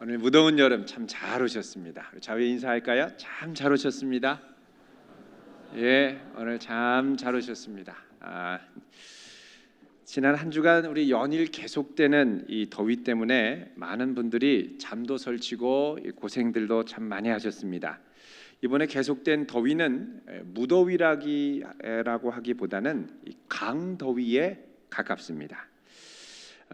오늘 무더운 여름 참 잘 오셨습니다. 자회 인사할까요? 참 잘 오셨습니다. 예, 오늘 참 잘 오셨습니다. 지난 한 주간 우리 연일 계속되는 이 더위 때문에 많은 분들이 잠도 설치고 고생들도 참 많이 하셨습니다. 이번에 계속된 더위는 무더위라고 하기보다는 강더위에 가깝습니다.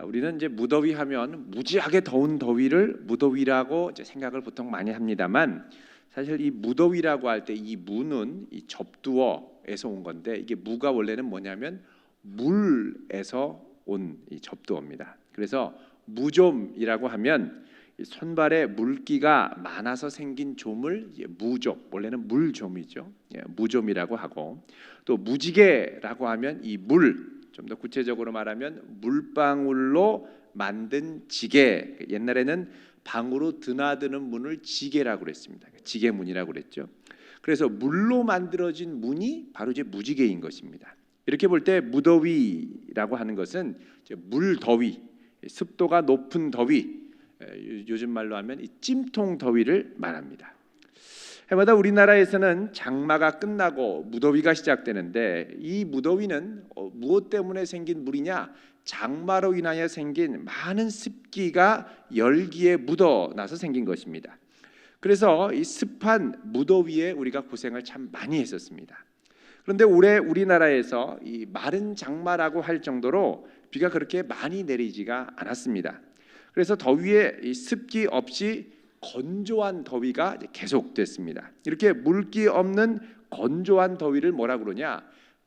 우리는 이제 무더위 하면 무지하게 더운 더위를 무더위라고 이제 생각을 보통 많이 합니다만, 사실 이 무더위라고 할 때 이 무는 이 접두어에서 온 건데, 이게 무가 원래는 뭐냐면 물에서 온 이 접두어입니다. 그래서 무좀이라고 하면 손발에 물기가 많아서 생긴 좀을 무좀, 원래는 물좀이죠. 무좀이라고 하고, 또 무지개라고 하면 이 물, 좀 더 구체적으로 말하면 물방울로 만든 지게, 옛날에는 방으로 드나드는 문을 지게라고 그랬습니다. 지게문이라고 그랬죠. 그래서 물로 만들어진 문이 바로 이제 무지개인 것입니다. 이렇게 볼 때 무더위라고 하는 것은 이제 물더위, 습도가 높은 더위, 요즘 말로 하면 이 찜통 더위를 말합니다. 해마다 우리나라에서는 장마가 끝나고 무더위가 시작되는데, 이 무더위는 무엇 때문에 생긴 물이냐? 장마로 인하여 생긴 많은 습기가 열기에 묻어나서 생긴 것입니다. 그래서 이 습한 무더위에 우리가 고생을 참 많이 했었습니다. 그런데 올해 우리나라에서 이 마른 장마라고 할 정도로 비가 그렇게 많이 내리지가 않았습니다. 그래서 더위에 이 습기 없이 건조한 더위가 계속됐습니다. 이렇게 물기 없는 건조한 더위를 뭐라 그러냐?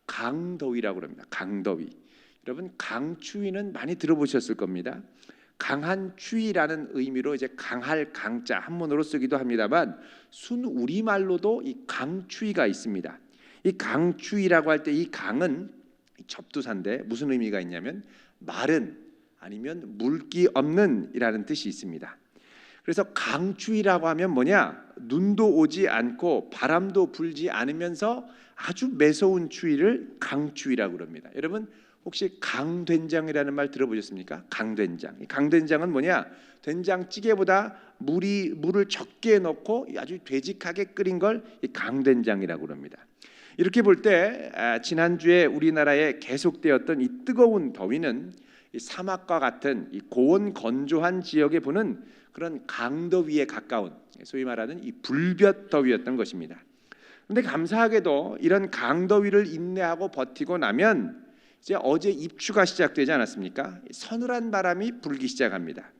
강더위라고 합니다. 강더위. 여러분, 강추위는 많이 들어보셨을 겁니다. 강한 추위라는 의미로 이제 강할 강자 한문으로 쓰기도 합니다만, 순 우리말로도 이 강추위가 있습니다. 이 강추위라고 할 때 이 강은 접두사인데 무슨 의미가 있냐면 마른, 아니면 물기 없는 이라는 뜻이 있습니다. 그래서 강추위라고 하면 뭐냐? 눈도 오지 않고 바람도 불지 않으면서 아주 매서운 추위를 강추위라고 합니다. 여러분, 혹시 강된장이라는 말 들어보셨습니까? 강된장. 강된장은 뭐냐? 된장찌개보다 물을 적게 넣고 아주 되직하게 끓인 걸 강된장이라고 합니다. 이렇게 볼 때 지난주에 우리나라에 계속되었던 이 뜨거운 더위는 이 사막과 같은 이 고온 건조한 지역에 부는 그런 강더위에 가까운, 소위 말하는 이 불볕더위였던 것입니다. 그런데 감사하게도 이런 강더위를 인내하고 버티고 나면 이제 어제 입추가 시작되지 않았습니까? 서늘한 바람이 불기 시작합니다.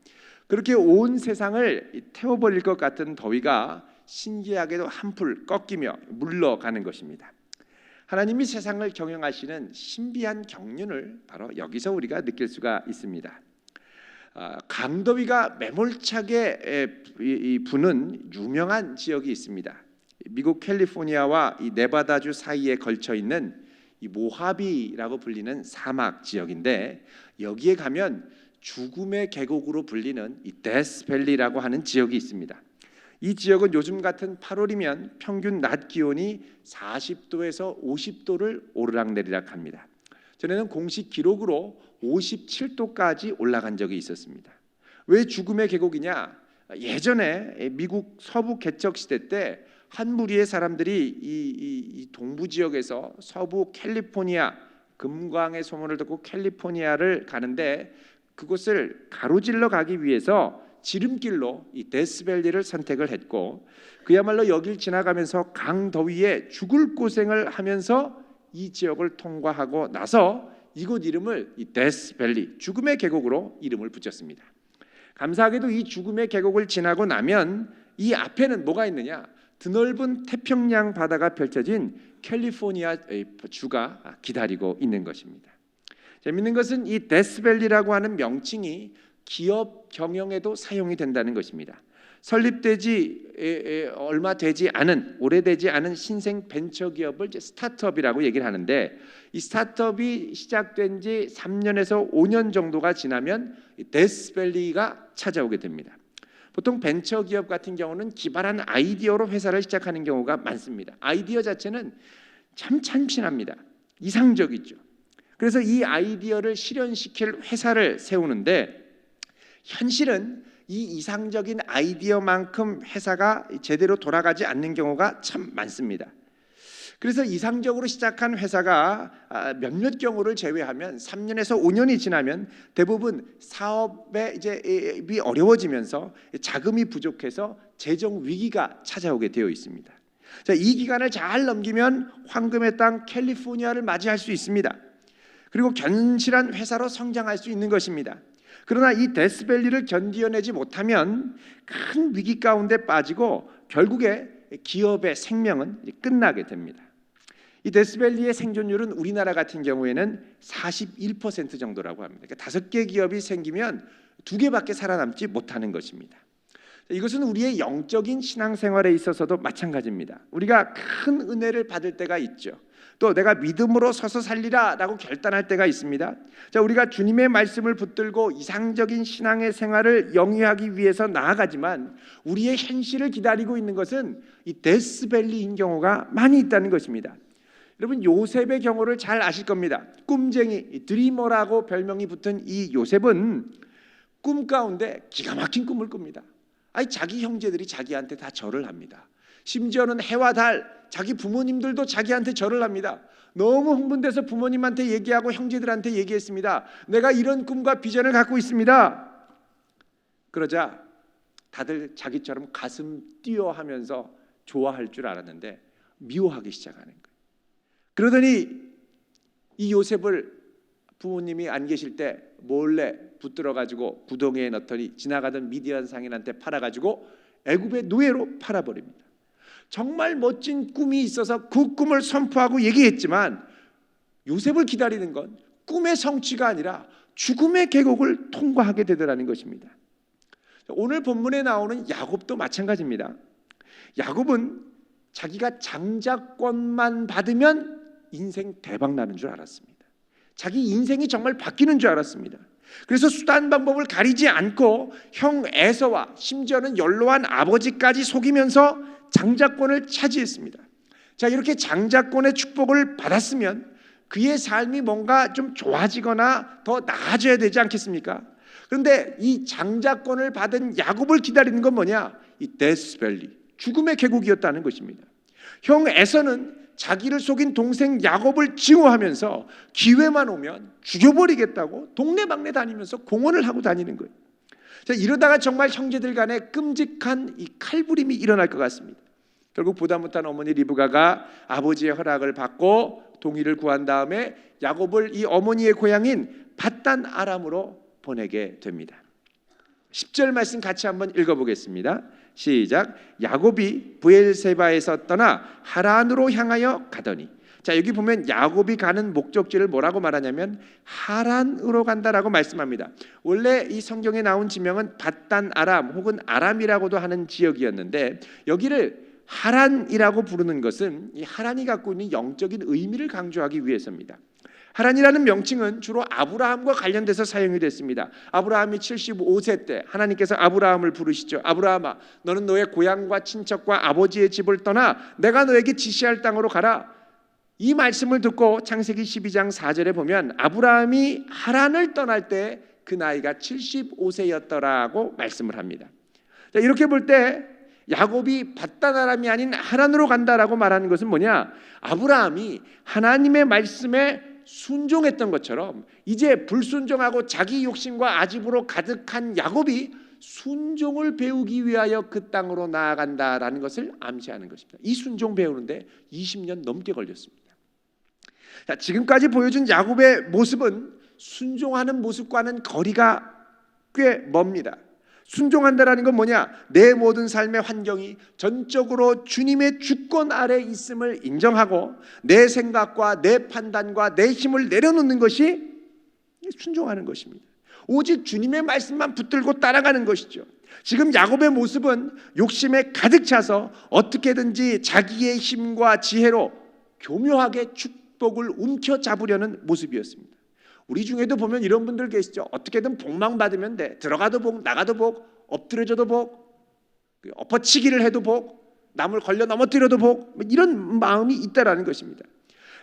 그렇게 온 세상을 태워버릴 것 같은 더위가 신기하게도 한풀 꺾이며 물러가는 것입니다. 하나님이 세상을 경영하시는 신비한 경륜을 바로 여기서 우리가 느낄 수가 있습니다. 강더위가 매몰차게 부는 유명한 지역이 있습니다. 미국 캘리포니아와 이 네바다주 사이에 걸쳐 있는 이 모하비라고 불리는 사막 지역인데, 여기에 가면 죽음의 계곡으로 불리는 이 데스밸리라고 하는 지역이 있습니다. 이 지역은 요즘 같은 8월이면 평균 낮 기온이 40도에서 50도를 오르락내리락 합니다. 전에는 공식 기록으로 57도까지 올라간 적이 있었습니다. 왜 죽음의 계곡이냐? 예전에 미국 서부 개척 시대 때 한 무리의 사람들이 이 동부 지역에서 서부 캘리포니아, 금광의 소문을 듣고 캘리포니아를 가는데, 그곳을 가로질러 가기 위해서 지름길로 이 데스밸리를 선택을 했고, 그야말로 여길 지나가면서 강더위에 죽을 고생을 하면서 이 지역을 통과하고 나서 이곳 이름을 이 데스밸리, 죽음의 계곡으로 이름을 붙였습니다. 감사하게도 이 죽음의 계곡을 지나고 나면 이 앞에는 뭐가 있느냐? 드넓은 태평양 바다가 펼쳐진 캘리포니아 주가 기다리고 있는 것입니다. 재밌는 것은 이 데스밸리라고 하는 명칭이 기업 경영에도 사용이 된다는 것입니다. 설립되지 얼마 되지 않은, 오래되지 않은 신생 벤처 기업을 이제 스타트업이라고 얘기를 하는데, 이 스타트업이 시작된 지 3년에서 5년 정도가 지나면 데스밸리가 찾아오게 됩니다. 보통 벤처 기업 같은 경우는 기발한 아이디어로 회사를 시작하는 경우가 많습니다. 아이디어 자체는 참 참신합니다. 이상적이죠. 그래서 이 아이디어를 실현시킬 회사를 세우는데, 현실은 이 이상적인 아이디어만큼 회사가 제대로 돌아가지 않는 경우가 참 많습니다. 그래서 이상적으로 시작한 회사가 몇몇 경우를 제외하면 3년에서 5년이 지나면 대부분 사업에 이제 어려워지면서 자금이 부족해서 재정 위기가 찾아오게 되어 있습니다. 자, 이 기간을 잘 넘기면 황금의 땅 캘리포니아를 맞이할 수 있습니다. 그리고 견실한 회사로 성장할 수 있는 것입니다. 그러나 이 데스밸리를 견디어내지 못하면 큰 위기 가운데 빠지고 결국에 기업의 생명은 끝나게 됩니다. 이 데스밸리의 생존율은 우리나라 같은 경우에는 41% 정도라고 합니다. 그러니까 5개 기업이 생기면 2개밖에 살아남지 못하는 것입니다. 이것은 우리의 영적인 신앙생활에 있어서도 마찬가지입니다. 우리가 큰 은혜를 받을 때가 있죠. 또 내가 믿음으로 서서 살리라 라고 결단할 때가 있습니다. 자, 우리가 주님의 말씀을 붙들고 이상적인 신앙의 생활을 영위하기 위해서 나아가지만 우리의 현실을 기다리고 있는 것은 이 데스밸리인 경우가 많이 있다는 것입니다. 여러분, 요셉의 경우를 잘 아실 겁니다. 꿈쟁이, 드리머라고 별명이 붙은 이 요셉은 꿈 가운데 기가 막힌 꿈을 꿉니다. 아니, 자기 형제들이 자기한테 다 절을 합니다. 심지어는 해와 달, 자기 부모님들도 자기한테 절을 합니다. 너무 흥분돼서 부모님한테 얘기하고 형제들한테 얘기했습니다. 내가 이런 꿈과 비전을 갖고 있습니다. 그러자 다들 자기처럼 가슴 뛰어하면서 좋아할 줄 알았는데 미워하기 시작하는 거예요. 그러더니 이 요셉을 부모님이 안 계실 때 몰래 붙들어 가지고 구덩이에 넣더니 지나가던 미디안 상인한테 팔아가지고 애굽의 노예로 팔아버립니다. 정말 멋진 꿈이 있어서 그 꿈을 선포하고 얘기했지만 요셉을 기다리는 건 꿈의 성취가 아니라 죽음의 계곡을 통과하게 되더라는 것입니다. 오늘 본문에 나오는 야곱도 마찬가지입니다. 야곱은 자기가 장자권만 받으면 인생 대박 나는 줄 알았습니다. 자기 인생이 정말 바뀌는 줄 알았습니다. 그래서 수단 방법을 가리지 않고 형 에서와 심지어는 연로한 아버지까지 속이면서 장자권을 차지했습니다. 자, 이렇게 장자권의 축복을 받았으면 그의 삶이 뭔가 좀 좋아지거나 더 나아져야 되지 않겠습니까? 그런데 이 장자권을 받은 야곱을 기다리는 건 뭐냐? 이 데스밸리, 죽음의 계곡이었다는 것입니다. 형 에서는 자기를 속인 동생 야곱을 증오하면서 기회만 오면 죽여버리겠다고 동네방네 다니면서 공언을 하고 다니는 거예요. 자, 이러다가 정말 형제들 간에 끔찍한 이 칼부림이 일어날 것 같습니다. 결국 보다 못한 어머니 리브가가 아버지의 허락을 받고 동의를 구한 다음에 야곱을 이 어머니의 고향인 밧단 아람으로 보내게 됩니다. 10절 말씀 같이 한번 읽어보겠습니다. 시작. 야곱이 브엘세바에서 떠나 하란으로 향하여 가더니, 자, 여기 보면 야곱이 가는 목적지를 뭐라고 말하냐면 하란으로 간다라고 말씀합니다. 원래 이 성경에 나온 지명은 밧단 아람 혹은 아람이라고도 하는 지역이었는데 여기를 하란이라고 부르는 것은 이 하란이 갖고 있는 영적인 의미를 강조하기 위해서입니다. 하란이라는 명칭은 주로 아브라함과 관련돼서 사용이 됐습니다. 아브라함이 75세 때 하나님께서 아브라함을 부르시죠. 아브라함아, 너는 너의 고향과 친척과 아버지의 집을 떠나 내가 너에게 지시할 땅으로 가라. 이 말씀을 듣고 창세기 12장 4절에 보면 아브라함이 하란을 떠날 때 그 나이가 75세였더라고 말씀을 합니다. 자, 이렇게 볼 때 야곱이 밧단 아람이 아닌 하란으로 간다라고 말하는 것은 뭐냐? 아브라함이 하나님의 말씀에 순종했던 것처럼 이제 불순종하고 자기 욕심과 아집으로 가득한 야곱이 순종을 배우기 위하여 그 땅으로 나아간다라는 것을 암시하는 것입니다. 이 순종 배우는데 20년 넘게 걸렸습니다. 자, 지금까지 보여준 야곱의 모습은 순종하는 모습과는 거리가 꽤 멉니다. 순종한다라는 건 뭐냐? 내 모든 삶의 환경이 전적으로 주님의 주권 아래 있음을 인정하고 내 생각과 내 판단과 내 힘을 내려놓는 것이 순종하는 것입니다. 오직 주님의 말씀만 붙들고 따라가는 것이죠. 지금 야곱의 모습은 욕심에 가득 차서 어떻게든지 자기의 힘과 지혜로 교묘하게 축복을 움켜잡으려는 모습이었습니다. 우리 중에도 보면 이런 분들 계시죠. 어떻게든 복만 받으면 돼. 들어가도 복, 나가도 복, 엎드려져도 복, 엎어치기를 해도 복, 남을 걸려 넘어뜨려도 복, 이런 마음이 있다라는 것입니다.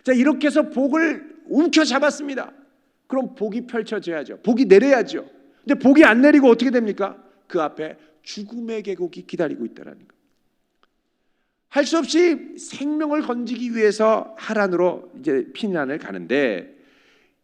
자, 이렇게 해서 복을 움켜잡았습니다. 그럼 복이 펼쳐져야죠. 복이 내려야죠. 근데 복이 안 내리고 어떻게 됩니까? 그 앞에 죽음의 계곡이 기다리고 있다라는 것. 할 수 없이 생명을 건지기 위해서 하란으로 이제 피난을 가는데,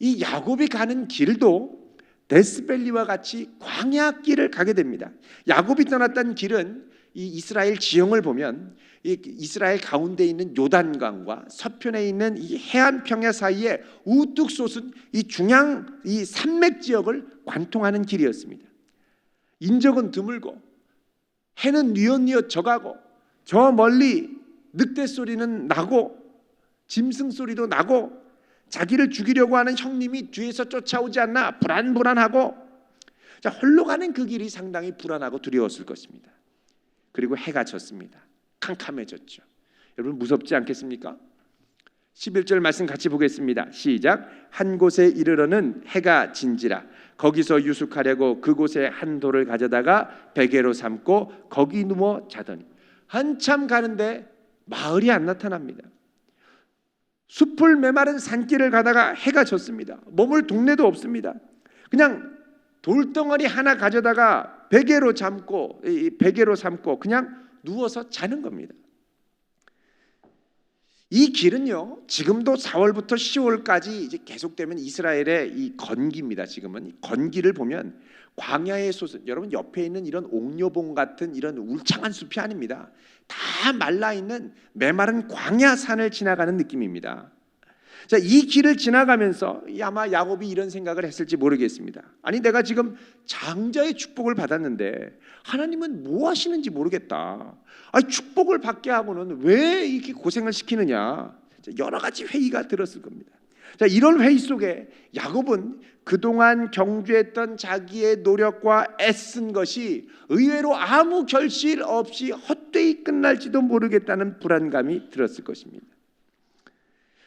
이 야곱이 가는 길도 데스밸리와 같이 광야 길을 가게 됩니다. 야곱이 떠났던 길은 이 이스라엘 지형을 보면 이 이스라엘 가운데 있는 요단강과 서편에 있는 이 해안 평야 사이에 우뚝 솟은 이 중앙 이 산맥 지역을 관통하는 길이었습니다. 인적은 드물고 해는 뉘엿뉘엿 져가고 저 멀리 늑대 소리는 나고 짐승 소리도 나고 자기를 죽이려고 하는 형님이 뒤에서 쫓아오지 않나 불안불안하고, 자, 홀로 가는 그 길이 상당히 불안하고 두려웠을 것입니다. 그리고 해가 졌습니다. 캄캄해졌죠. 여러분 무섭지 않겠습니까? 11절 말씀 같이 보겠습니다. 시작. 한 곳에 이르러는 해가 진지라 거기서 유숙하려고 그곳에 한 돌을 가져다가 베개로 삼고 거기 누워 자더니, 한참 가는데 마을이 안 나타납니다. 숲을 메마른 산길을 가다가 해가 졌습니다. 머물 동네도 없습니다. 그냥 돌덩어리 하나 가져다가 베개로 삼고 그냥 누워서 자는 겁니다. 이 길은요, 지금도 4월부터 10월까지 이제 계속되면 이스라엘의 이 건기입니다. 지금은 이 건기를 보면 광야의 솟은, 여러분 옆에 있는 이런 옥녀봉 같은 이런 울창한 숲이 아닙니다. 다 말라 있는 메마른 광야산을 지나가는 느낌입니다. 자, 이 길을 지나가면서 아마 야곱이 이런 생각을 했을지 모르겠습니다. 아니, 내가 지금 장자의 축복을 받았는데 하나님은 뭐 하시는지 모르겠다. 아니, 축복을 받게 하고는 왜 이렇게 고생을 시키느냐. 여러 가지 회의가 들었을 겁니다. 자, 이런 회의 속에 야곱은 그동안 경주했던 자기의 노력과 애쓴 것이 의외로 아무 결실 없이 헛되이 끝날지도 모르겠다는 불안감이 들었을 것입니다.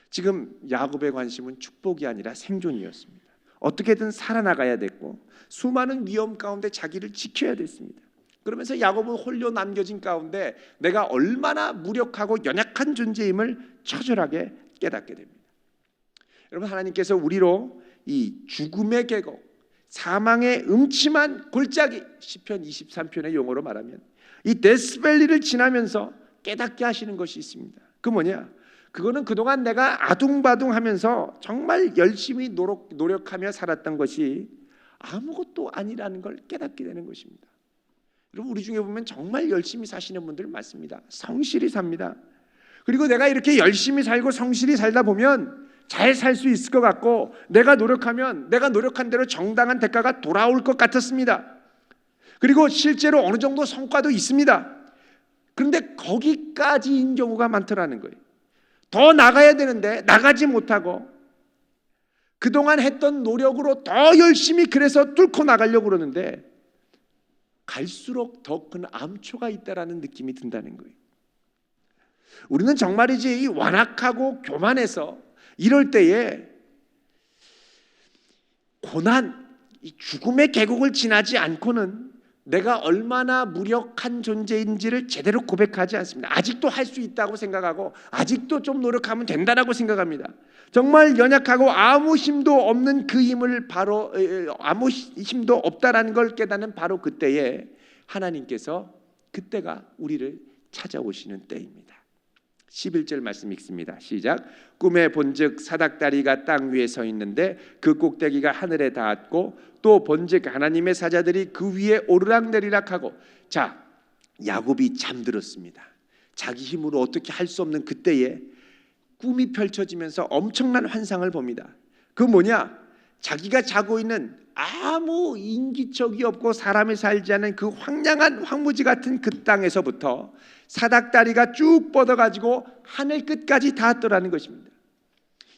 지금 야곱의 관심은 축복이 아니라 생존이었습니다. 어떻게든 살아나가야 됐고 수많은 위험 가운데 자기를 지켜야 됐습니다. 그러면서 야곱은 홀로 남겨진 가운데 내가 얼마나 무력하고 연약한 존재임을 처절하게 깨닫게 됩니다. 여러분, 하나님께서 우리로 이 죽음의 계곡, 사망의 음침한 골짜기, 시편 23편의 용어로 말하면 이 데스밸리를 지나면서 깨닫게 하시는 것이 있습니다. 그 뭐냐? 그거는 그동안 내가 아둥바둥하면서 정말 열심히 노력하며 살았던 것이 아무것도 아니라는 걸 깨닫게 되는 것입니다. 여러분, 우리 중에 보면 정말 열심히 사시는 분들 많습니다. 성실히 삽니다. 그리고 내가 이렇게 열심히 살고 성실히 살다 보면 잘 살 수 있을 것 같고, 내가 노력하면 내가 노력한 대로 정당한 대가가 돌아올 것 같았습니다. 그리고 실제로 어느 정도 성과도 있습니다. 그런데 거기까지인 경우가 많더라는 거예요. 더 나가야 되는데 나가지 못하고 그동안 했던 노력으로 더 열심히 그래서 뚫고 나가려고 그러는데 갈수록 더 큰 암초가 있다라는 느낌이 든다는 거예요. 우리는 정말이지 완악하고 교만해서 이럴 때에 고난, 이 죽음의 계곡을 지나지 않고는 내가 얼마나 무력한 존재인지를 제대로 고백하지 않습니다. 아직도 할 수 있다고 생각하고 아직도 좀 노력하면 된다라고 생각합니다. 정말 연약하고 아무 힘도 없는 그 힘을 바로 아무 힘도 없다라는 걸 깨닫는 바로 그때에 하나님께서 그때가 우리를 찾아오시는 때입니다. 11절 말씀 읽습니다. 시작. 꿈에 본즉 사닥다리가 땅 위에 서 있는데 그 꼭대기가 하늘에 닿았고 또 본즉 하나님의 사자들이 그 위에 오르락내리락하고. 자, 야곱이 잠들었습니다. 자기 힘으로 어떻게 할 수 없는 그때에 꿈이 펼쳐지면서 엄청난 환상을 봅니다. 그 뭐냐? 자기가 자고 있는 아무 인기척이 없고 사람이 살지 않은 그 황량한 황무지 같은 그 땅에서부터 사닥다리가 쭉 뻗어가지고 하늘 끝까지 닿았더라는 것입니다.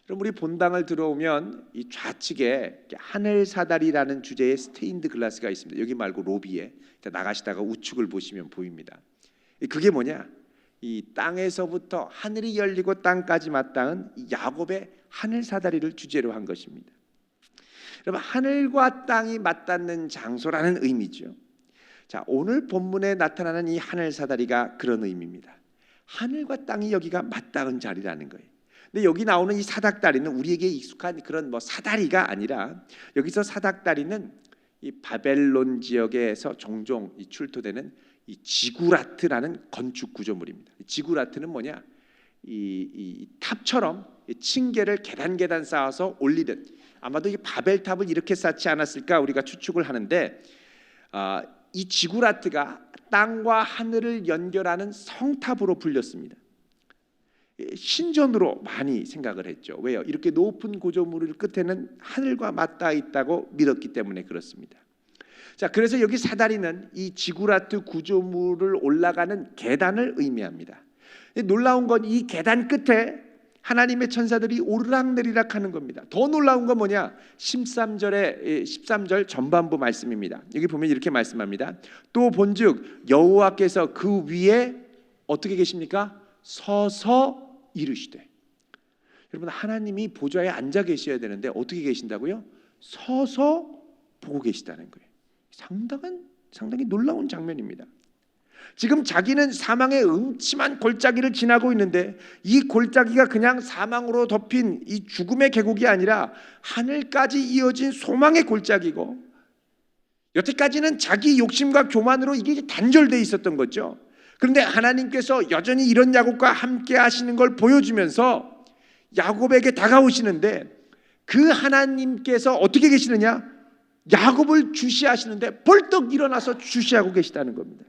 여러분, 우리 본당을 들어오면 이 좌측에 하늘 사다리라는 주제의 스테인드 글라스가 있습니다. 여기 말고 로비에 나가시다가 우측을 보시면 보입니다. 그게 뭐냐? 이 땅에서부터 하늘이 열리고 땅까지 맞닿은 야곱의 하늘 사다리를 주제로 한 것입니다. 여러분, 하늘과 땅이 맞닿는 장소라는 의미죠. 자, 오늘 본문에 나타나는 이 하늘 사다리가 그런 의미입니다. 하늘과 땅이 여기가 맞닿은 자리라는 거예요. 근데 여기 나오는 이 사닥다리는 우리에게 익숙한 그런 사다리가 아니라, 여기서 사닥다리는 이 바벨론 지역에서 종종 출토되는 이 지구라트라는 건축 구조물입니다. 지구라트는 뭐냐? 이 탑처럼 층계를 계단 쌓아서 올리듯, 아마도 이 바벨탑을 이렇게 쌓지 않았을까 우리가 추측을 하는데, 이 지구라트가 땅과 하늘을 연결하는 성탑으로 불렸습니다. 신전으로 많이 생각을 했죠. 왜요? 이렇게 높은 구조물 끝에는 하늘과 맞닿아 있다고 믿었기 때문에 그렇습니다. 자, 그래서 여기 사다리는 이 지구라트 구조물을 올라가는 계단을 의미합니다. 놀라운 건 이 계단 끝에 하나님의 천사들이 오르락내리락 하는 겁니다. 더 놀라운 건 뭐냐? 13절 전반부 말씀입니다. 여기 보면 이렇게 말씀합니다. 또 본즉 여호와께서 그 위에 어떻게 계십니까? 서서 이르시되. 여러분, 하나님이 보좌에 앉아 계셔야 되는데 어떻게 계신다고요? 서서 보고 계시다는 거예요. 상당히 놀라운 장면입니다. 지금 자기는 사망의 음침한 골짜기를 지나고 있는데, 이 골짜기가 그냥 사망으로 덮인 이 죽음의 계곡이 아니라 하늘까지 이어진 소망의 골짜기고, 여태까지는 자기 욕심과 교만으로 이게 단절되어 있었던 거죠. 그런데 하나님께서 여전히 이런 야곱과 함께 하시는 걸 보여주면서 야곱에게 다가오시는데, 그 하나님께서 어떻게 계시느냐? 야곱을 주시하시는데 벌떡 일어나서 주시하고 계시다는 겁니다.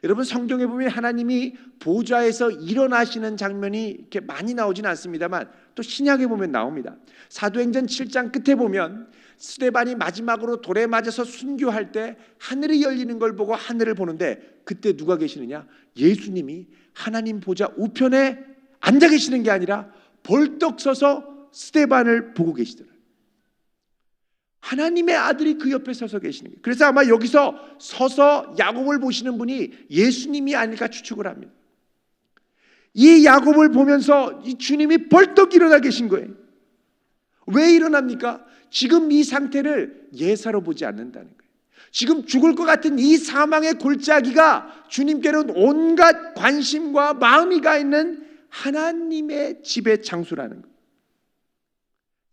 여러분, 성경에 보면 하나님이 보좌에서 일어나시는 장면이 이렇게 많이 나오진 않습니다만 또 신약에 보면 나옵니다. 사도행전 7장 끝에 보면 스데반이 마지막으로 돌에 맞아서 순교할 때 하늘이 열리는 걸 보고 하늘을 보는데, 그때 누가 계시느냐? 예수님이 하나님 보좌 우편에 앉아 계시는 게 아니라 벌떡 서서 스데반을 보고 계시더라고요. 하나님의 아들이 그 옆에 서서 계시는 거예요. 그래서 아마 여기서 서서 야곱을 보시는 분이 예수님이 아닐까 추측을 합니다. 이 야곱을 보면서 이 주님이 벌떡 일어나 계신 거예요. 왜 일어납니까? 지금 이 상태를 예사로 보지 않는다는 거예요. 지금 죽을 것 같은 이 사망의 골짜기가 주님께는 온갖 관심과 마음이 가 있는 하나님의 집의 장소라는 거예요.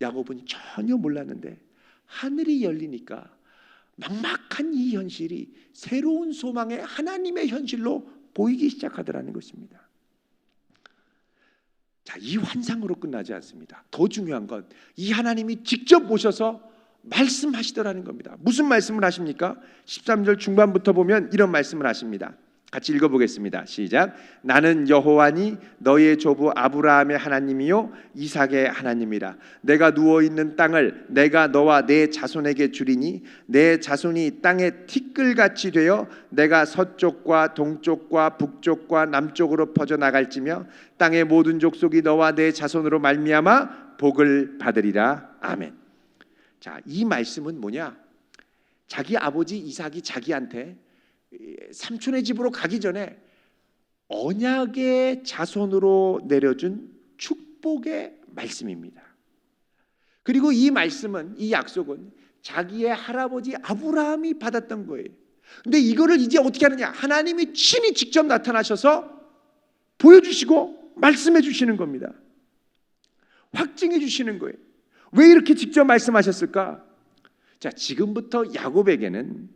야곱은 전혀 몰랐는데 하늘이 열리니까 막막한 이 현실이 새로운 소망의 하나님의 현실로 보이기 시작하더라는 것입니다. 자, 이 환상으로 끝나지 않습니다. 더 중요한 건 이 하나님이 직접 오셔서 말씀하시더라는 겁니다. 무슨 말씀을 하십니까? 13절 중반부터 보면 이런 말씀을 하십니다. 같이 읽어보겠습니다. 시작. 나는 여호와니 너의 조부 아브라함의 하나님이요 이삭의 하나님이라. 내가 누워있는 땅을 내가 너와 내 자손에게 주리니 내 자손이 땅의 티끌같이 되어 내가 서쪽과 동쪽과 북쪽과 남쪽으로 퍼져나갈지며 땅의 모든 족속이 너와 내 자손으로 말미암아 복을 받으리라. 아멘. 자, 이 말씀은 뭐냐? 자기 아버지 이삭이 자기한테 삼촌의 집으로 가기 전에 언약의 자손으로 내려준 축복의 말씀입니다. 그리고 이 말씀은, 이 약속은 자기의 할아버지 아브라함이 받았던 거예요. 근데 이거를 이제 어떻게 하느냐? 하나님이 친히 직접 나타나셔서 보여주시고 말씀해 주시는 겁니다. 확증해 주시는 거예요. 왜 이렇게 직접 말씀하셨을까? 자, 지금부터 야곱에게는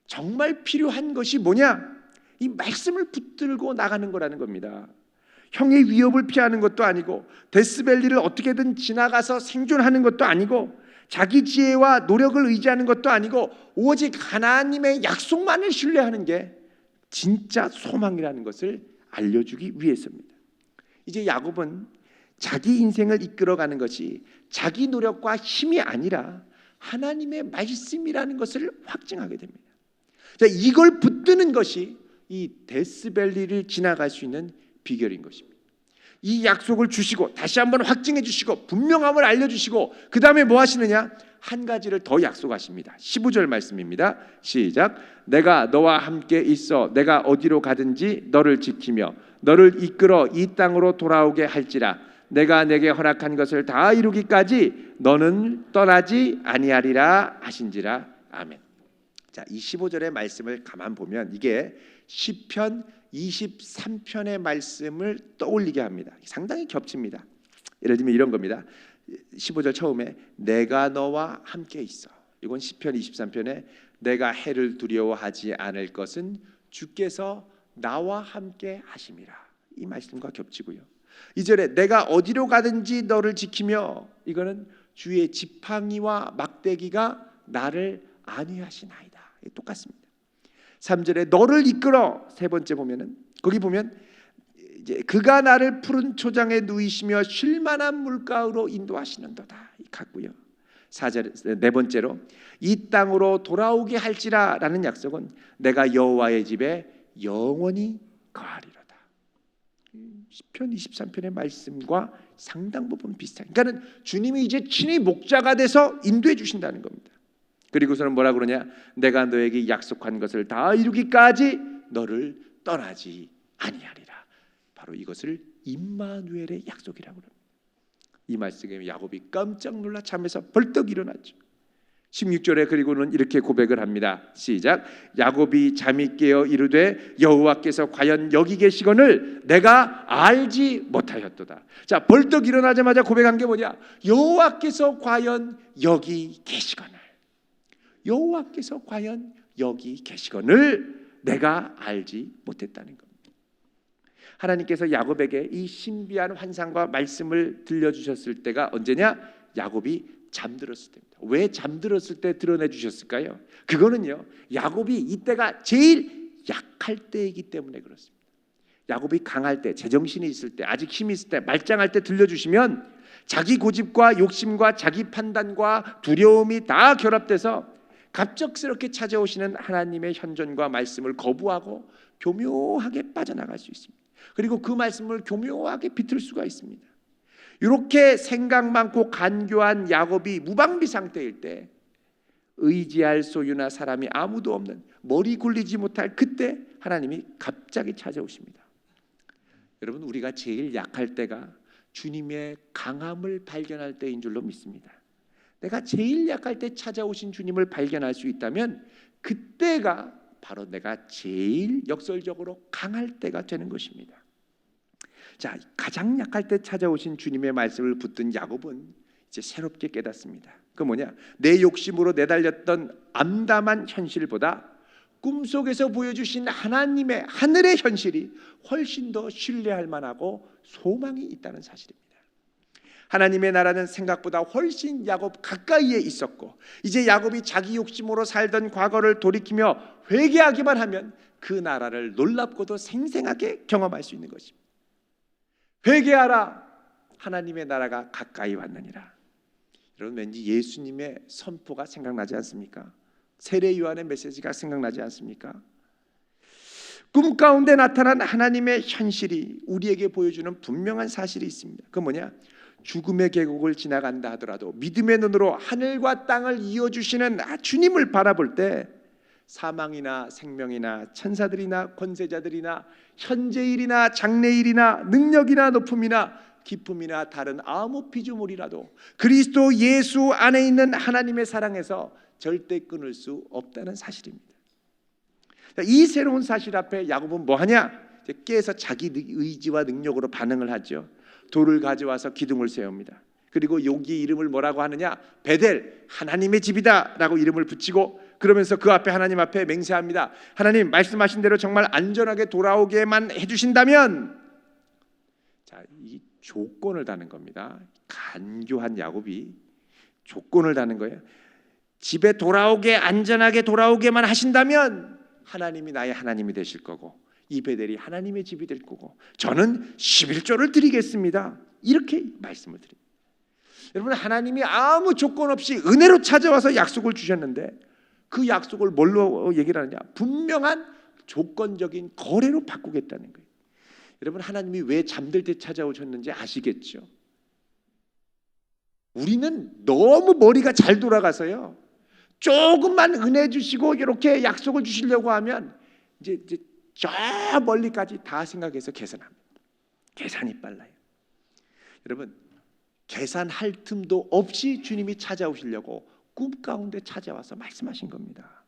정말 필요한 것이 뭐냐? 이 말씀을 붙들고 나가는 거라는 겁니다. 형의 위협을 피하는 것도 아니고 데스밸리를 어떻게든 지나가서 생존하는 것도 아니고 자기 지혜와 노력을 의지하는 것도 아니고 오직 하나님의 약속만을 신뢰하는 게 진짜 소망이라는 것을 알려주기 위해서입니다. 이제 야곱은 자기 인생을 이끌어가는 것이 자기 노력과 힘이 아니라 하나님의 말씀이라는 것을 확증하게 됩니다. 자, 이걸 붙드는 것이 이 데스밸리를 지나갈 수 있는 비결인 것입니다. 이 약속을 주시고 다시 한번 확증해 주시고 분명함을 알려주시고 그 다음에 뭐 하시느냐? 한 가지를 더 약속하십니다. 15절 말씀입니다. 시작. 내가 너와 함께 있어 내가 어디로 가든지 너를 지키며 너를 이끌어 이 땅으로 돌아오게 할지라. 내가 내게 허락한 것을 다 이루기까지 너는 떠나지 아니하리라 하신지라. 아멘. 자, 이 15절의 말씀을 가만 보면 이게 시편 23편의 말씀을 떠올리게 합니다. 상당히 겹칩니다. 예를 들면 이런 겁니다. 15절 처음에 내가 너와 함께 있어. 이건 시편 23편에 내가 해를 두려워하지 않을 것은 주께서 나와 함께 하심이라, 이 말씀과 겹치고요. 2절에 내가 어디로 가든지 너를 지키며, 이거는 주의 지팡이와 막대기가 나를 안위하시나이다, 똑같습니다. 3절에 너를 이끌어, 세 번째 보면은 거기 보면 이제 그가 나를 푸른 초장에 누이시며 쉴만한 물가로 인도하시는도다, 이 같고요. 4절, 네 번째로 이 땅으로 돌아오게 할지라라는 약속은 내가 여호와의 집에 영원히 거하리로다. 시편 23편의 말씀과 상당 부분 비슷한. 그러니까는 주님이 이제 친히 목자가 돼서 인도해 주신다는 겁니다. 그리고서는 뭐라 그러냐? 내가 너에게 약속한 것을 다 이루기까지 너를 떠나지 아니하리라. 바로 이것을 임마누엘의 약속이라고 합니다. 이 말씀에 야곱이 깜짝 놀라 잠에서 벌떡 일어났죠. 16절에 그리고는 이렇게 고백을 합니다. 시작. 야곱이 잠이 깨어 이르되 여호와께서 과연 여기 계시거늘 내가 알지 못하였도다. 자, 벌떡 일어나자마자 고백한 게 뭐냐? 여호와께서 과연 여기 계시거늘, 여호와께서 과연 여기 계시거늘 내가 알지 못했다는 겁니다. 하나님께서 야곱에게 이 신비한 환상과 말씀을 들려주셨을 때가 언제냐? 야곱이 잠들었을 때입니다. 왜 잠들었을 때 드러내 주셨을까요? 그거는요, 야곱이 이때가 제일 약할 때이기 때문에 그렇습니다. 야곱이 강할 때, 제정신이 있을 때, 아직 힘이 있을 때, 말짱할 때 들려주시면 자기 고집과 욕심과 자기 판단과 두려움이 다 결합돼서 갑작스럽게 찾아오시는 하나님의 현존과 말씀을 거부하고 교묘하게 빠져나갈 수 있습니다. 그리고 그 말씀을 교묘하게 비틀 수가 있습니다. 이렇게 생각 많고 간교한 야곱이 무방비 상태일 때, 의지할 소유나 사람이 아무도 없는, 머리 굴리지 못할 그때 하나님이 갑자기 찾아오십니다. 여러분, 우리가 제일 약할 때가 주님의 강함을 발견할 때인 줄로 믿습니다. 내가 제일 약할 때 찾아오신 주님을 발견할 수 있다면 그때가 바로 내가 제일 역설적으로 강할 때가 되는 것입니다. 자, 가장 약할 때 찾아오신 주님의 말씀을 붙든 야곱은 이제 새롭게 깨닫습니다. 그 뭐냐? 내 욕심으로 내달렸던 암담한 현실보다 꿈속에서 보여주신 하나님의 하늘의 현실이 훨씬 더 신뢰할 만하고 소망이 있다는 사실입니다. 하나님의 나라는 생각보다 훨씬 야곱 가까이에 있었고, 이제 야곱이 자기 욕심으로 살던 과거를 돌이키며 회개하기만 하면 그 나라를 놀랍고도 생생하게 경험할 수 있는 것입니다. 회개하라, 하나님의 나라가 가까이 왔느니라. 여러분, 왠지 예수님의 선포가 생각나지 않습니까? 세례 요한의 메시지가 생각나지 않습니까? 꿈 가운데 나타난 하나님의 현실이 우리에게 보여주는 분명한 사실이 있습니다. 그 뭐냐? 죽음의 계곡을 지나간다 하더라도 믿음의 눈으로 하늘과 땅을 이어주시는 주님을 바라볼 때 사망이나 생명이나 천사들이나 권세자들이나 현재일이나 장래일이나 능력이나 높음이나 기쁨이나 다른 아무 피조물이라도 그리스도 예수 안에 있는 하나님의 사랑에서 절대 끊을 수 없다는 사실입니다. 이 새로운 사실 앞에 야곱은 뭐하냐? 깨서 자기 의지와 능력으로 반응을 하죠. 돌을 가져와서 기둥을 세웁니다. 그리고 여기 이름을 뭐라고 하느냐? 베델, 하나님의 집이다 라고 이름을 붙이고, 그러면서 그 앞에 하나님 앞에 맹세합니다. 하나님, 말씀하신 대로 정말 안전하게 돌아오게만 해주신다면, 자, 이 조건을 다는 겁니다. 간교한 야곱이 조건을 다는 거예요. 집에 돌아오게, 안전하게 돌아오게만 하신다면 하나님이 나의 하나님이 되실 거고, 이 베델이 하나님의 집이 될 거고, 저는 11조를 드리겠습니다. 이렇게 말씀을 드립니다. 여러분, 하나님이 아무 조건 없이 은혜로 찾아와서 약속을 주셨는데 그 약속을 뭘로 얘기를 하느냐? 분명한 조건적인 거래로 바꾸겠다는 거예요. 여러분, 하나님이 왜 잠들 때 찾아오셨는지 아시겠죠? 우리는 너무 머리가 잘 돌아가서요, 조금만 은혜 주시고 이렇게 약속을 주시려고 하면 이제 저 멀리까지 다 생각해서 계산합니다. 계산이 빨라요. 여러분, 계산할 틈도 없이 주님이 찾아오시려고 꿈 가운데 찾아와서 말씀하신 겁니다.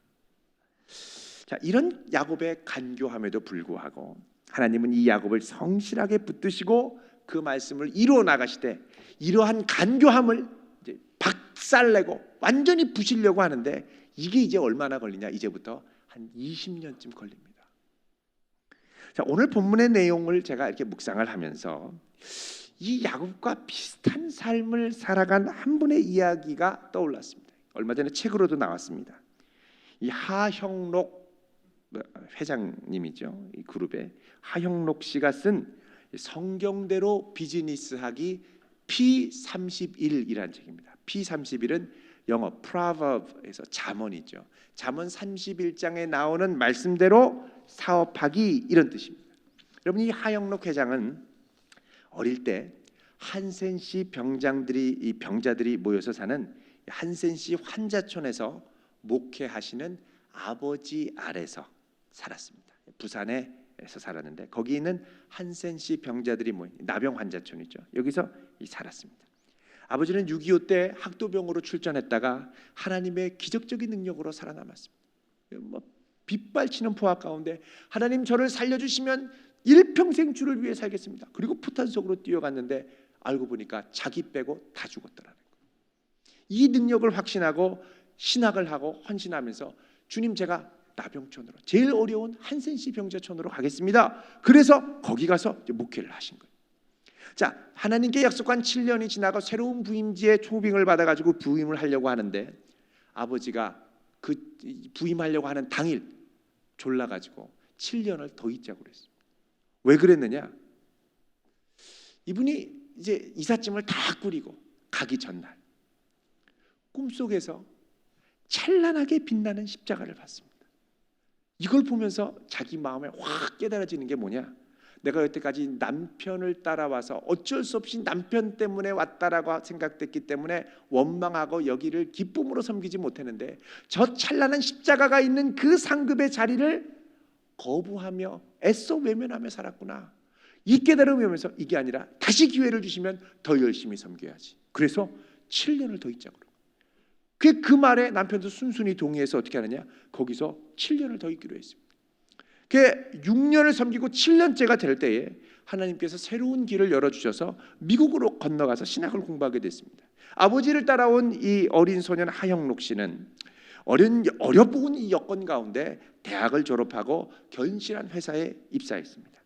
자, 이런 야곱의 간교함에도 불구하고 하나님은 이 야곱을 성실하게 붙드시고 그 말씀을 이루어 나가시되, 이러한 간교함을 이제 박살내고 완전히 부시려고 하는데 이게 이제 얼마나 걸리냐? 이제부터 한 20년쯤 걸립니다. 자, 오늘 본문의 내용을 제가 이렇게 묵상을 하면서 이 야곱과 비슷한 삶을 살아간 한 분의 이야기가 떠올랐습니다. 얼마 전에 책으로도 나왔습니다. 이 하형록 회장님이죠. 이 그룹의 하형록 씨가 쓴 성경대로 비즈니스하기 P31이라는 책입니다. P31은 영어 Proverbs에서 잠언이죠. 잠언 31장에 나오는 말씀대로 사업하기 이런 뜻입니다. 여러분, 이 하영록 회장은 어릴 때 한센시 병자들이 모여서 사는 한센시 환자촌에서 목회하시는 아버지 아래서 살았습니다. 부산에서 살았는데 거기 있는 한센시 병자들이 모인 나병 환자촌이죠. 여기서 살았습니다. 아버지는 6.25 때 학도병으로 출전했다가 하나님의 기적적인 능력으로 살아남았습니다. 빗발치는 포화 가운데 하나님 저를 살려주시면 일평생 주를 위해 살겠습니다. 그리고 포탄 속으로 뛰어갔는데 알고 보니까 자기 빼고 다 죽었더라는 거예요. 이 능력을 확신하고 신학을 하고 헌신하면서 주님, 제가 나병촌으로 제일 어려운 한센시 병자촌으로 가겠습니다. 그래서 거기 가서 목회를 하신 거예요. 자, 하나님께 약속한 7년이 지나고 새로운 부임지에 초빙을 받아가지고 부임을 하려고 하는데 아버지가 그 부임하려고 하는 당일 졸라가지고 7년을 더 있자고 그랬어요. 왜 그랬느냐? 이분이 이제 이삿짐을 다 꾸리고 가기 전날 꿈속에서 찬란하게 빛나는 십자가를 봤습니다. 이걸 보면서 자기 마음에 확 깨달아지는 게 뭐냐? 내가 여태까지 남편을 따라와서 어쩔 수 없이 남편 때문에 왔다라고 생각됐기 때문에 원망하고 여기를 기쁨으로 섬기지 못했는데 저 찬란한 십자가가 있는 그 상급의 자리를 거부하며 애써 외면하며 살았구나. 이 깨달음을 오면서 이게 아니라 다시 기회를 주시면 더 열심히 섬겨야지. 그래서 7년을 더 있자고. 그 말에 남편도 순순히 동의해서 어떻게 하느냐? 거기서 7년을 더 있기로 했습니다. 6년을 섬기고 7년째가 될 때에 하나님께서 새로운 길을 열어주셔서 미국으로 건너가서 신학을 공부하게 됐습니다. 아버지를 따라온 이 어린 소년 하형록 씨는 어려운 이 여건 가운데 대학을 졸업하고 견실한 회사에 입사했습니다.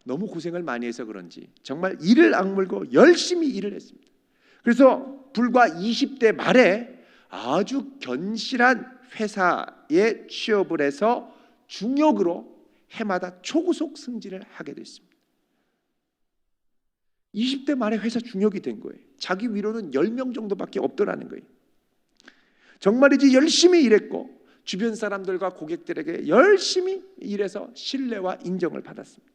너무 고생을 많이 해서 그런지 정말 이를 악물고 열심히 일을 했습니다. 그래서 불과 20대 말에 아주 견실한 회사에 취업을 해서 중역으로 해마다 초고속 승진을 하게 됐습니다. 20대 말에 회사 중역이 된 거예요. 자기 위로는 10명 정도밖에 없더라는 거예요. 정말이지 열심히 일했고 주변 사람들과 고객들에게 열심히 일해서 신뢰와 인정을 받았습니다.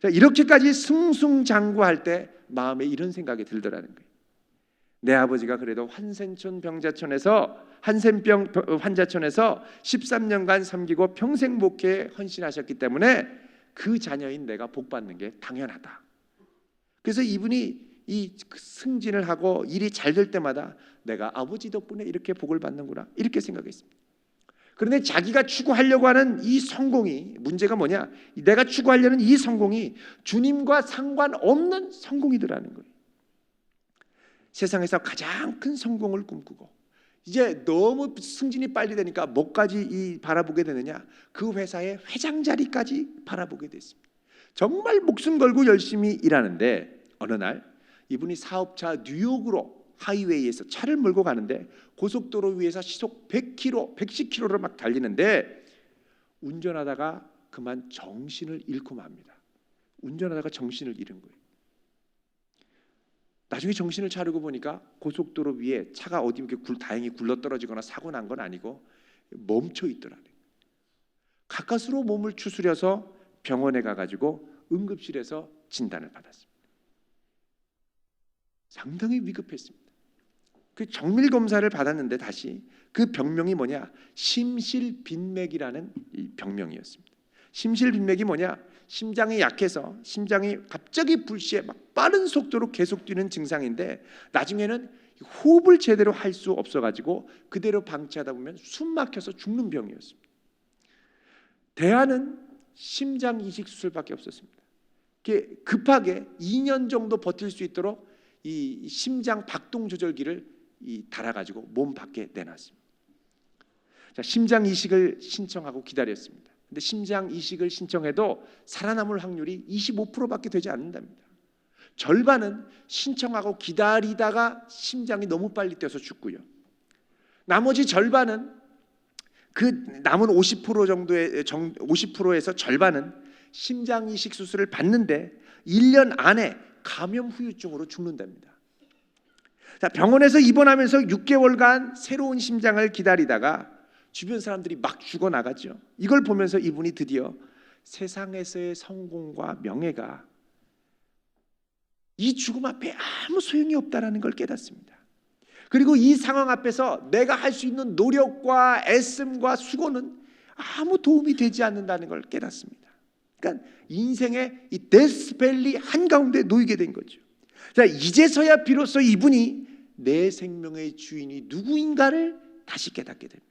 자, 이렇게까지 승승장구할 때 마음에 이런 생각이 들더라는 거예요. 내 아버지가 그래도 한센병 환자촌에서 13년간 섬기고 평생 목회에 헌신하셨기 때문에 그 자녀인 내가 복 받는 게 당연하다. 그래서 이분이 이 승진을 하고 일이 잘 될 때마다 내가 아버지 덕분에 이렇게 복을 받는구나 이렇게 생각했습니다. 그런데 자기가 추구하려고 하는 이 성공이 문제가 뭐냐? 내가 추구하려는 이 성공이 주님과 상관없는 성공이더라는 거예요. 세상에서 가장 큰 성공을 꿈꾸고 이제 너무 승진이 빨리 되니까 뭐까지 바라보게 되느냐? 그 회사의 회장 자리까지 바라보게 됐습니다. 정말 목숨 걸고 열심히 일하는데 어느 날 이분이 사업차 뉴욕으로 하이웨이에서 차를 몰고 가는데 고속도로 위에서 시속 100km, 110km를 막 달리는데 운전하다가 그만 정신을 잃고 맙니다. 운전하다가 정신을 잃은 거예요. 나중에 정신을 차리고 보니까 고속도로 위에 차가 어디 이렇게 다행히 굴러떨어지거나 사고 난 건 아니고 멈춰 있더라고요. 가까스로 몸을 추스려서 병원에 가가지고 응급실에서 진단을 받았습니다. 상당히 위급했습니다. 그 정밀 검사를 받았는데 다시 그 병명이 뭐냐? 심실빈맥이라는 이 병명이었습니다. 심실빈맥이 뭐냐? 심장이 약해서 심장이 갑자기 불시에 막 빠른 속도로 계속 뛰는 증상인데 나중에는 호흡을 제대로 할 수 없어가지고 그대로 방치하다 보면 숨 막혀서 죽는 병이었습니다. 대안은 심장 이식 수술밖에 없었습니다. 급하게 2년 정도 버틸 수 있도록 이 심장 박동 조절기를 달아가지고 몸 밖에 내놨습니다. 자, 심장 이식을 신청하고 기다렸습니다. 근데 심장 이식을 신청해도 살아남을 확률이 25%밖에 되지 않는답니다. 절반은 신청하고 기다리다가 심장이 너무 빨리 뛰어서 죽고요. 나머지 절반은 그 남은 50% 정도의 50%에서 절반은 심장 이식 수술을 받는데 1년 안에 감염 후유증으로 죽는답니다. 자, 병원에서 입원하면서 6개월간 새로운 심장을 기다리다가 주변 사람들이 막 죽어나가죠. 이걸 보면서 이분이 드디어 세상에서의 성공과 명예가 이 죽음 앞에 아무 소용이 없다라는 걸 깨닫습니다. 그리고 이 상황 앞에서 내가 할 수 있는 노력과 애씀과 수고는 아무 도움이 되지 않는다는 걸 깨닫습니다. 그러니까 인생의 이 데스밸리 한가운데 놓이게 된 거죠. 자, 이제서야 비로소 이분이 내 생명의 주인이 누구인가를 다시 깨닫게 됩니다.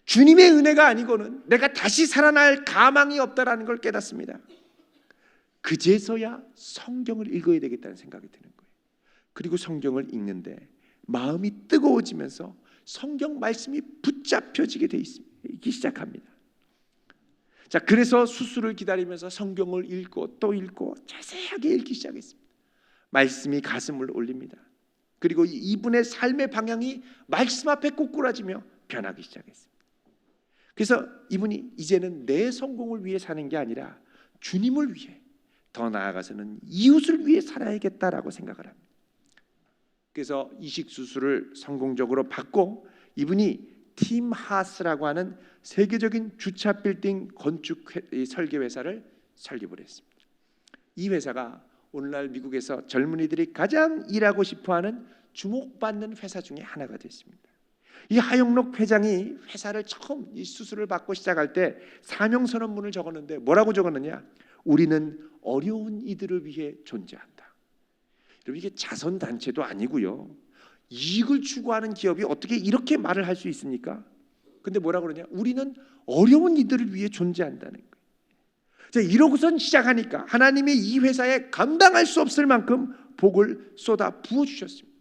주님의 은혜가 아니고는 내가 다시 살아날 가망이 없다라는 걸 깨닫습니다. 그제서야 성경을 읽어야 되겠다는 생각이 드는 거예요. 그리고 성경을 읽는데 마음이 뜨거워지면서 성경 말씀이 붙잡혀지게 돼 있기 시작합니다. 자, 그래서 수술을 기다리면서 성경을 읽고 또 읽고 자세하게 읽기 시작했습니다. 말씀이 가슴을 올립니다. 그리고 이분의 삶의 방향이 말씀 앞에 꼬꾸라지며 변하기 시작했습니다. 그래서 이분이 이제는 내 성공을 위해 사는 게 아니라 주님을 위해, 더 나아가서는 이웃을 위해 살아야겠다라고 생각을 합니다. 그래서 이식 수술을 성공적으로 받고 이분이 팀 하스라고 하는 세계적인 주차 빌딩 건축 설계 회사를 설립을 했습니다. 이 회사가 오늘날 미국에서 젊은이들이 가장 일하고 싶어하는 주목받는 회사 중에 하나가 됐습니다. 이 하용록 회장이 회사를 처음 이 수술을 받고 시작할 때 사명 선언문을 적었는데 뭐라고 적었느냐? 우리는 어려운 이들을 위해 존재한다. 여러분, 이게 자선 단체도 아니고요. 이익을 추구하는 기업이 어떻게 이렇게 말을 할 수 있습니까? 근데 뭐라고 그러냐? 우리는 어려운 이들을 위해 존재한다는 거예요. 자, 이러고선 시작하니까 하나님이 이 회사에 감당할 수 없을 만큼 복을 쏟아 부어 주셨습니다.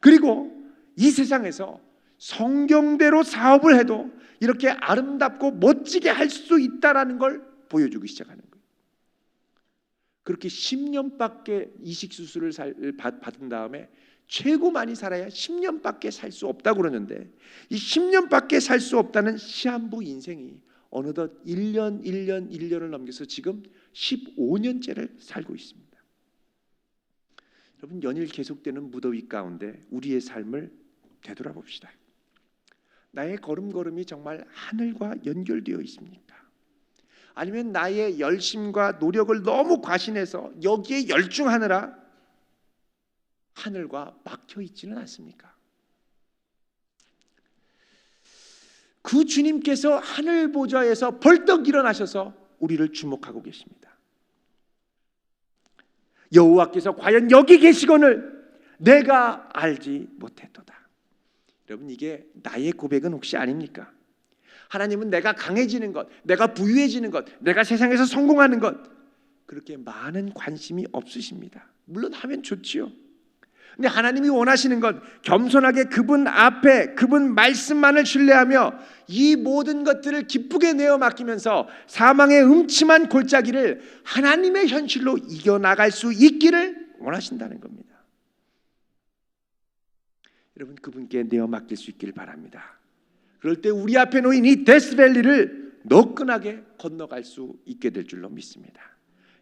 그리고 이 세상에서 성경대로 사업을 해도 이렇게 아름답고 멋지게 할 수 있다라는 걸 보여주기 시작하는 거예요. 그렇게 10년밖에 이식 수술을 받은 다음에 최고 많이 살아야 10년밖에 살 수 없다고 그러는데 이 10년밖에 살 수 없다는 시한부 인생이 어느덧 1년을 넘겨서 지금 15년째를 살고 있습니다. 여러분, 연일 계속되는 무더위 가운데 우리의 삶을 되돌아봅시다. 나의 걸음걸음이 정말 하늘과 연결되어 있습니까? 아니면 나의 열심과 노력을 너무 과신해서 여기에 열중하느라 하늘과 막혀 있지는 않습니까? 그 주님께서 하늘 보좌에서 벌떡 일어나셔서 우리를 주목하고 계십니다. 여호와께서 과연 여기 계시거늘 내가 알지 못했도다. 여러분, 이게 나의 고백은 혹시 아닙니까? 하나님은 내가 강해지는 것, 내가 부유해지는 것, 내가 세상에서 성공하는 것, 그렇게 많은 관심이 없으십니다. 물론 하면 좋지요. 근데 하나님이 원하시는 건 겸손하게 그분 앞에 그분 말씀만을 신뢰하며 이 모든 것들을 기쁘게 내어 맡기면서 사망의 음침한 골짜기를 하나님의 현실로 이겨나갈 수 있기를 원하신다는 겁니다. 여러분, 그분께 내어 맡길 수 있기를 바랍니다. 그럴 때 우리 앞에 놓인 이 데스밸리를 너끈하게 건너갈 수 있게 될 줄로 믿습니다.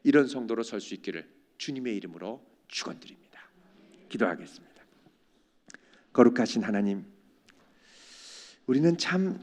이런 성도로 설 수 있기를 주님의 이름으로 축원드립니다. 기도하겠습니다. 거룩하신 하나님, 우리는 참